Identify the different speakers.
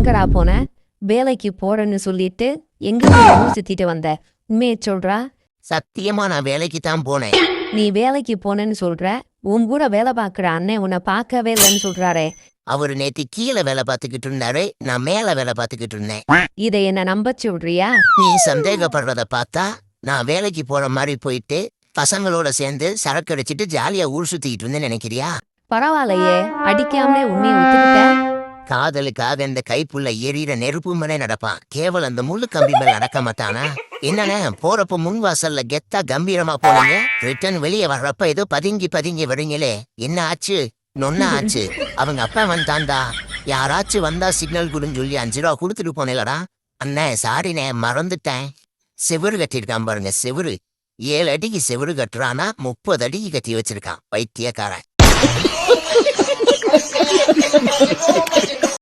Speaker 1: எங்கடா போன? வேலைக்கு போறேன்னு சொல்லிட்டு எங்க ஊர் சுத்திட்டு வந்த? உண்மையை சொல்றா?
Speaker 2: சத்தியமா நான் வேலைக்கு தான் போனேன்.
Speaker 1: நீ வேலைக்கு போனேன்னு சொல்ற, உன் கூட வேலை பார்க்குற அண்ணன் உன்னை பார்க்கவே இல்லைன்னு சொல்றாரே.
Speaker 2: அவரு நேத்து கீழே வேலை பார்த்துக்கிட்டு இருந்தாரு, நான் மேல வேலை பார்த்துக்கிட்டு இருந்தேன்.
Speaker 1: இதை என்ன நம்ப சொல்றியா?
Speaker 2: நீ சந்தேகப்படுறத பார்த்தா நான் வேலைக்கு போற மாதிரி போயிட்டு பசங்களோட சேர்ந்து சரக்கு அடிச்சிட்டு ஜாலியா ஊர் சுத்திக்கிட்டு இருந்தேன்னு நினைக்கிறியா?
Speaker 1: பரவாயில்லையே, அடிக்காமலே உண்மையை ஒத்துக்கிட்ட.
Speaker 2: காதலுக்காக இந்த கைப்புள்ள எரியிற நெருப்பு மேலே நடப்பான், கேவலம் அந்த முள்ளு கம்பி மேல நடக்க மாட்டானா? என்னண்ணே போறப்ப முன் வாசல்ல கெத்தா கம்பீரமா போனீங்க, ரிட்டர்ன் வெளியே வர்றப்ப ஏதோ பதுங்கி பதுங்கி வரீங்களே, என்ன ஆச்சு? நொன்னா ஆச்சு. அவங்க அப்பா வந்தாண்டா, யாராச்சும் வந்தா சிக்னல் கொடுன்னு சொல்லி 5 ரூபா கொடுத்துட்டு போனேலடா. அண்ணே சாரிண்ணே மறந்துட்டேன். செவுரு கட்டியிருக்கான் பாருங்க, செவுரு 7 அடிக்கு செவுரு கட்டுறானா 30 அடிக்கு கட்டி வச்சிருக்கான் பைத்தியக்காரன்.